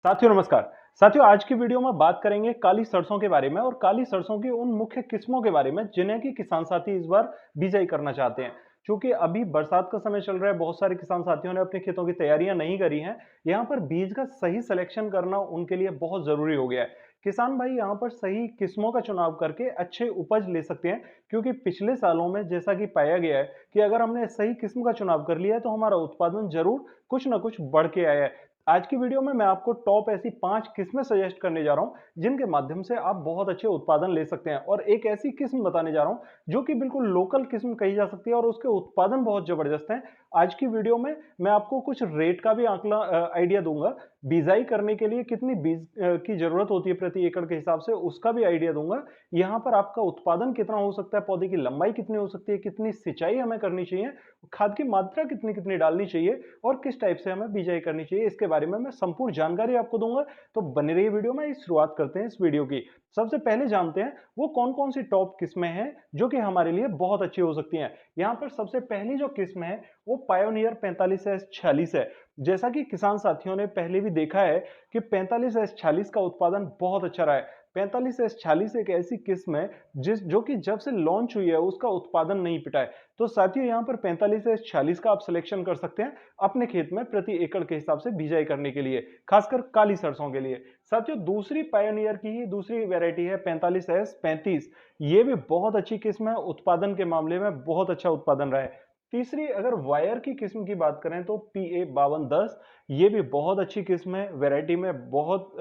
साथियों नमस्कार। साथियों आज की वीडियो में बात करेंगे काली सरसों के बारे में और काली सरसों की उन मुख्य किस्मों के बारे में जिन्हें कि किसान साथी इस बार बिजाई करना चाहते हैं। क्योंकि अभी बरसात का समय चल रहा है, बहुत सारे किसान साथियों ने अपने खेतों की तैयारियां नहीं करी हैं। यहाँ पर बीज का सही सिलेक्शन करना उनके लिए बहुत जरूरी हो गया है। किसान भाई यहाँ पर सही किस्मों का चुनाव करके अच्छे उपज ले सकते हैं, क्योंकि पिछले सालों में जैसा कि पाया गया है कि अगर हमने सही किस्म का चुनाव कर लिया है तो हमारा उत्पादन जरूर कुछ ना कुछ बढ़ के आया है। आज की वीडियो में मैं आपको टॉप ऐसी 5 किस्में सजेस्ट करने जा रहा हूं जिनके माध्यम से आप बहुत अच्छे उत्पादन ले सकते हैं, और एक ऐसी किस्म बताने जा रहा हूं जो कि बिल्कुल लोकल किस्म कही जा सकती है और उसके उत्पादन बहुत जबरदस्त हैं। आज की वीडियो में मैं आपको कुछ रेट का भी आंकड़ा आइडिया दूंगा। बिजाई करने के लिए कितनी बीज की जरूरत होती है प्रति एकड़ के हिसाब से, उसका भी आइडिया दूंगा। यहाँ पर आपका उत्पादन कितना हो सकता है, पौधे की लंबाई कितनी हो सकती है, कितनी सिंचाई हमें करनी चाहिए, खाद की मात्रा कितनी कितनी डालनी चाहिए और किस टाइप से हमें बिजाई करनी चाहिए, इसके बारे में मैं संपूर्ण जानकारी आपको दूंगा। तो बने रहिए वीडियो में। शुरुआत करते हैं इस वीडियो की। सबसे पहले जानते हैं वो कौन कौन सी टॉप किस्में हैं जो कि हमारे लिए बहुत अच्छी हो सकती हैं। यहाँ पर सबसे पहली जो किस्म है वो पायोनियर 45S46 है। जैसा कि किसान साथियों ने पहले भी देखा है कि 45S46 का उत्पादन बहुत अच्छा रहा है। 45S46 एक ऐसी किस्म है जो कि जब से लॉन्च हुई है उसका उत्पादन नहीं पिटा है। तो साथियों यहाँ पर 45S46 का आप सिलेक्शन कर सकते हैं अपने खेत में प्रति एकड़ के हिसाब से बिजाई करने के लिए, खासकर काली सरसों के लिए। साथियों दूसरी पायोनियर की ही दूसरी वैरायटी है 45S35। ये भी बहुत अच्छी किस्म है, उत्पादन के मामले में बहुत अच्छा उत्पादन रहा है। तीसरी अगर वायर की किस्म की बात करें तो PA5210, ये भी बहुत अच्छी किस्म है, वैरायटी में बहुत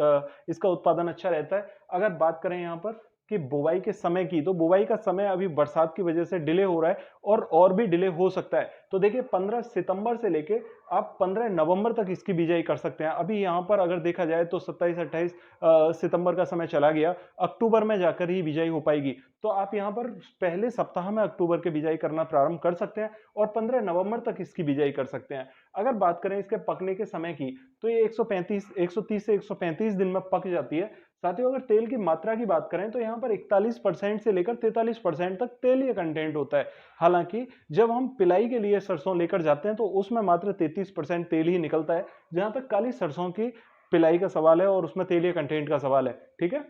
इसका उत्पादन अच्छा रहता है। अगर बात करें यहाँ पर कि बुवाई के समय की, तो बुवाई का समय अभी बरसात की वजह से डिले हो रहा है और भी डिले हो सकता है। तो देखिए 15 सितंबर से लेके आप 15 नवंबर तक इसकी बिजाई कर सकते हैं। अभी यहाँ पर अगर देखा जाए तो 27-28 सितंबर का समय चला गया, अक्टूबर में जाकर ही बिजाई हो पाएगी। तो आप यहाँ पर पहले सप्ताह में अक्टूबर के बिजाई करना प्रारंभ कर सकते हैं और 15 नवंबर तक इसकी बिजाई कर सकते हैं। अगर बात करें इसके पकने के समय की, तो ये 130 से 135 दिन में पक जाती है। साथियों अगर तेल की मात्रा की बात करें तो यहाँ पर 41% से लेकर 43% तक तेलीय कंटेंट होता है। हालांकि जब हम पिलाई के लिए सरसों लेकर जाते हैं तो उसमें मात्र 33% तेल ही निकलता है। जहां तक काली सरसों की पिलाई का सवाल है और उसमें तेलीय कंटेंट का सवाल है, ठीक है,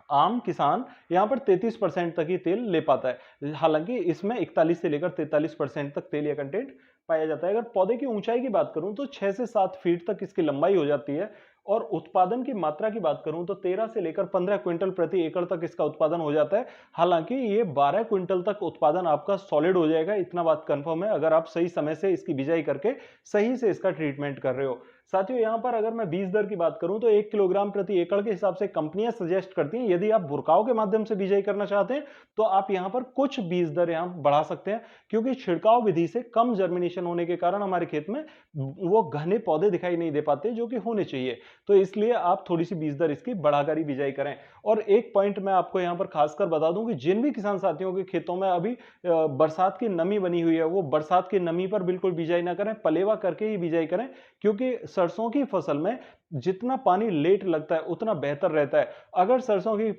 आम किसान यहाँ पर 33% तक ही तेल ले पाता है। हालांकि इसमें 41 से लेकर 43% तक तेल या कंटेंट पाया जाता है। अगर पौधे की ऊंचाई की बात करूं तो 6 से 7 फीट तक इसकी लंबाई हो जाती है। और उत्पादन की मात्रा की बात करूं तो 13 से लेकर 15 क्विंटल प्रति एकड़ तक इसका उत्पादन हो जाता है। हालांकि ये 12 क्विंटल तक उत्पादन आपका सॉलिड हो जाएगा, इतना बात कंफर्म है, अगर आप सही समय से इसकी बिजाई करके सही से इसका ट्रीटमेंट कर रहे हो। साथियों यहाँ पर अगर मैं बीज दर की बात करूं तो 1 किलोग्राम प्रति एकड़ के हिसाब से कंपनियां सजेस्ट करती हैं, यदि आप भुरकाव के माध्यम से बिजाई करना चाहते हैं तो आप यहाँ पर कुछ बीज दर यहाँ बढ़ा सकते हैं, क्योंकि छिड़काव विधि से कम जर्मिनेशन होने के कारण हमारे खेत में वो घने पौधे दिखाई नहीं दे पाते जो कि होने चाहिए। तो इसलिए आप थोड़ी सी बीज दर इसकी बढ़ाकर ही बिजाई करें। और एक पॉइंट मैं आपको यहाँ पर खासकर बता दूं कि जिन भी किसान साथियों के खेतों में अभी बरसात की नमी बनी हुई है, वो बरसात की नमी पर बिल्कुल बिजाई ना करें, पलेवा करके ही बिजाई करें। क्योंकि सरसों की फसल में जितना पानी लेट लगता है उतना बेहतर रहता है। अगर सरसों की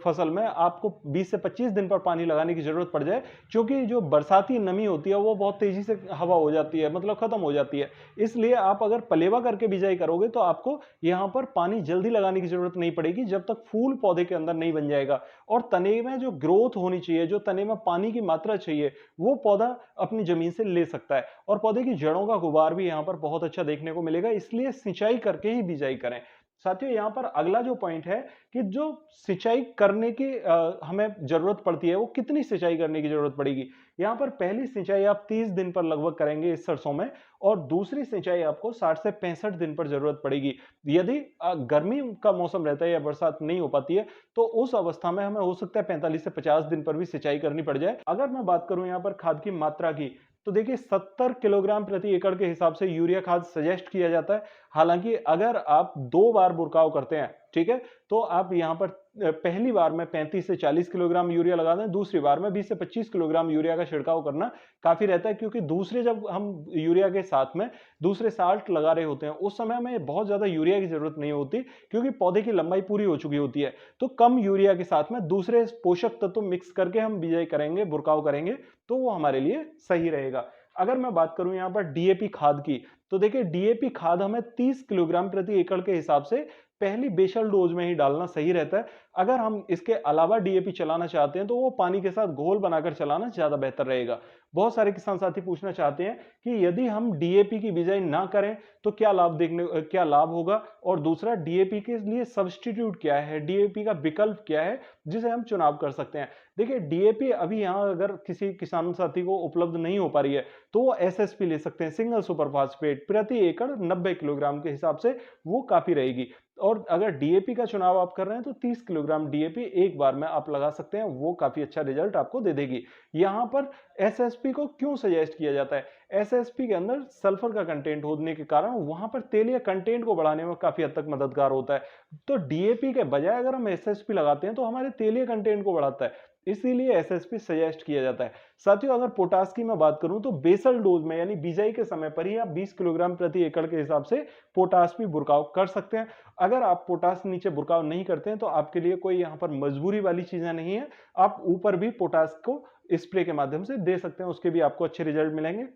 फसल में आपको 20 से 25 दिन पर पानी लगाने की जरूरत पड़ जाए, क्योंकि जो बरसाती नमी होती है वो बहुत तेजी से हवा हो जाती है, मतलब खत्म हो जाती है। इसलिए आप अगर पलेवा करके बिजाई करोगे तो आपको यहां पर पानी जल्दी लगाने की जरूरत नहीं पड़ेगी जब तक फूल पौधे के अंदर नहीं बन जाएगा। और तने में जो ग्रोथ होनी चाहिए, जो तने में पानी की मात्रा चाहिए, वो पौधा अपनी जमीन से ले सकता है। और पौधे की जड़ों का गुबार भी यहाँ पर बहुत अच्छा देखने को मिलेगा, इसलिए सिंचाई करके ही बिजाई करें। साथियों यहाँ पर अगला जो पॉइंट है कि जो सिंचाई करने की हमें जरूरत पड़ती है, वो कितनी सिंचाई करने की जरूरत पड़ेगी। यहाँ पर पहली सिंचाई आप 30 दिन पर लगभग करेंगे इस सरसों में, और दूसरी सिंचाई आपको 60 से 65 दिन पर जरूरत पड़ेगी। यदि गर्मी का मौसम रहता है या बरसात नहीं हो पाती है तो उस अवस्था में हमें हो सकता है 45 से 50 दिन पर भी सिंचाई करनी पड़ जाए। अगर मैं बात करूं यहाँ पर खाद की मात्रा की, तो देखिए 70 किलोग्राम प्रति एकड़ के हिसाब से यूरिया खाद सजेस्ट किया जाता है। हालांकि अगर आप 2 बार बुरकाव करते हैं, ठीक है, तो आप यहां पर पहली बार में 35 से 40 किलोग्राम यूरिया लगा दें, दूसरी बार में 20 से 25 किलोग्राम यूरिया का छिड़काव करना काफी रहता है। क्योंकि दूसरे जब हम यूरिया के साथ में दूसरे साल्ट लगा रहे होते हैं उस समय हमें बहुत ज्यादा यूरिया की जरूरत नहीं होती, क्योंकि पौधे की लंबाई पूरी हो चुकी होती है। तो कम यूरिया के साथ में दूसरे पोषक तत्व मिक्स करके हम बिजाई करेंगे, बुरकाव करेंगे, तो वो हमारे लिए सही रहेगा। अगर मैं बात करूं यहां पर डीएपी खाद की, तो देखिए डीएपी खाद हमें 30 किलोग्राम प्रति एकड़ के हिसाब से पहली बेसल डोज में ही डालना सही रहता है। अगर हम इसके अलावा डीएपी चलाना चाहते हैं तो वो पानी के साथ घोल बनाकर चलाना ज्यादा बेहतर रहेगा। बहुत सारे किसान साथी पूछना चाहते हैं कि यदि हम डीएपी की बिजाई ना करें तो क्या लाभ होगा, और दूसरा डीएपी के लिए सब्स्टिट्यूट क्या है, डीएपी का विकल्प क्या है जिसे हम चुनाव कर सकते हैं। देखिए डीएपी अभी यहाँ अगर किसी किसान साथी को उपलब्ध नहीं हो पा रही है तो वो एसएसपी ले सकते हैं, सिंगल सुपर फास्फेट, प्रति एकड़ 90 किलोग्राम के हिसाब से वो काफी रहेगी। और अगर डीएपी का चुनाव आप कर रहे हैं तो 30 किलोग्राम डीएपी एक बार में आप लगा सकते हैं, वो काफी अच्छा रिजल्ट आपको दे देगी। यहाँ पर एसएसपी को क्यों सजेस्ट किया जाता है? एसएसपी के अंदर सल्फर का कंटेंट होने के कारण वहां पर तेलीय कंटेंट को बढ़ाने में काफी हद तक मददगार होता है। तो डीएपी के बजाय अगर हम एसएसपी लगाते हैं तो हमारे तेलीय कंटेंट को बढ़ाता है, इसीलिए एसएसपी सजेस्ट किया जाता है। साथियों अगर पोटास की मैं बात करूं तो बेसल डोज में यानी बिजाई के समय पर ही आप 20 किलोग्राम प्रति एकड़ के हिसाब से पोटास भी बुरकाव कर सकते हैं। अगर आप पोटास नीचे बुरकाव नहीं करते हैं तो आपके लिए कोई यहाँ पर मजबूरी वाली चीजें नहीं है, आप ऊपर भी पोटास को स्प्रे के माध्यम से दे सकते हैं, उसके भी आपको अच्छे रिजल्ट मिलेंगे।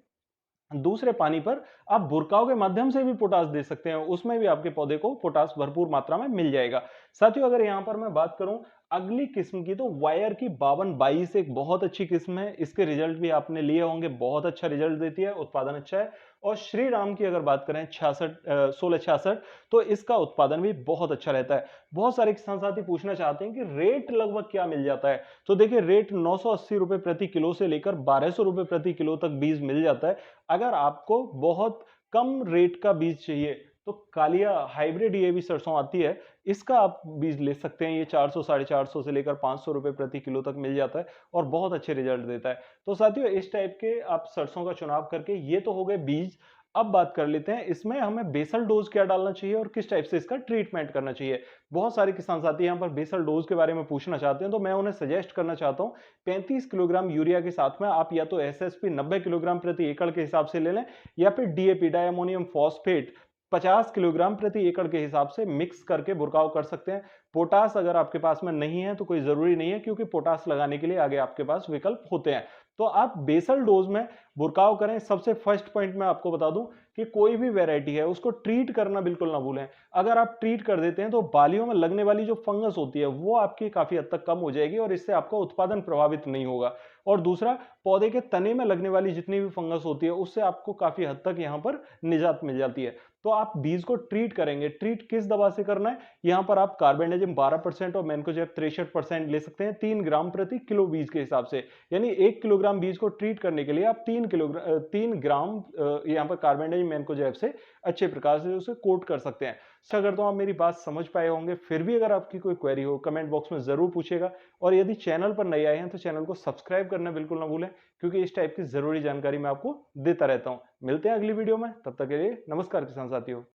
दूसरे पानी पर आप बुरकाव के माध्यम से भी पोटास दे सकते हैं, उसमें भी आपके पौधे को पोटास भरपूर मात्रा में मिल जाएगा। साथियों अगर यहां पर मैं बात करूं अगली किस्म की तो वायर की 5222 एक बहुत अच्छी किस्म है, इसके रिजल्ट भी आपने लिए होंगे, बहुत अच्छा रिजल्ट देती है, उत्पादन अच्छा है। और श्री राम की अगर बात करें 1666 तो इसका उत्पादन भी बहुत अच्छा रहता है। बहुत सारे किसान साथी पूछना चाहते हैं कि रेट लगभग क्या मिल जाता है, तो देखिए रेट 980 रुपए प्रति किलो से लेकर 1200 रुपए प्रति किलो तक बीज मिल जाता है। अगर आपको बहुत कम रेट का बीज चाहिए तो कालिया हाइब्रिड ये भी सरसों आती है, इसका आप बीज ले सकते हैं। ये 400 450 से लेकर 500 रुपए प्रति किलो तक मिल जाता है और बहुत अच्छे रिजल्ट देता है। तो साथियों इस टाइप के आप सरसों का चुनाव करके, ये तो हो गए बीज। अब बात कर लेते हैं इसमें हमें बेसल डोज क्या डालना चाहिए और किस टाइप से इसका ट्रीटमेंट करना चाहिए। बहुत सारे किसान साथी यहाँ पर बेसल डोज के बारे में पूछना चाहते हैं, तो मैं उन्हें सजेस्ट करना चाहता हूँ 35 किलोग्राम यूरिया के साथ में आप या तो एसएसपी 90 किलोग्राम प्रति एकड़ के हिसाब से ले लें, या फिर DAP di ammonium phosphate 50 kilogram प्रति एकड़ के हिसाब से मिक्स करके बुरकाव कर सकते हैं। पोटास अगर आपके पास में नहीं है तो कोई जरूरी नहीं है, क्योंकि पोटास लगाने के लिए आगे आपके पास विकल्प होते हैं। तो आप बेसल डोज में बुरकाव करें। सबसे फर्स्ट पॉइंट मैं आपको बता दूं कि कोई भी वैरायटी है उसको ट्रीट करना बिल्कुल ना भूलें। अगर आप ट्रीट कर देते हैं तो बालियों में लगने वाली जो फंगस होती है वो आपकी काफी हद तक कम हो जाएगी और इससे आपका उत्पादन प्रभावित नहीं होगा। और दूसरा, पौधे के तने में लगने वाली जितनी भी फंगस होती है उससे आपको काफी हद तक यहाँ पर निजात मिल जाती है। तो आप बीज को ट्रीट करेंगे, ट्रीट किस दवा से करना है, यहाँ पर आप कार्बेंडाजिम 12% और मैनकोजेब 63% ले सकते हैं 3 ग्राम प्रति किलो बीज के हिसाब से। यानी 1 किलोग्राम बीज को ट्रीट करने के लिए आप 3 ग्राम यहाँ पर कार्बेंडाजिम मैनकोजेब से अच्छे प्रकार से उसे कोट कर सकते हैं। आशा करता हूं आप मेरी बात समझ पाए होंगे। फिर भी अगर आपकी कोई क्वेरी हो कमेंट बॉक्स में जरूर पूछेगा, और यदि चैनल पर नए आए हैं तो चैनल को सब्सक्राइब करना बिल्कुल ना भूलें, क्योंकि इस टाइप की जरूरी जानकारी मैं आपको देता रहता हूं। मिलते हैं अगली वीडियो में, तब तक के लिए नमस्कार किसान साथियों।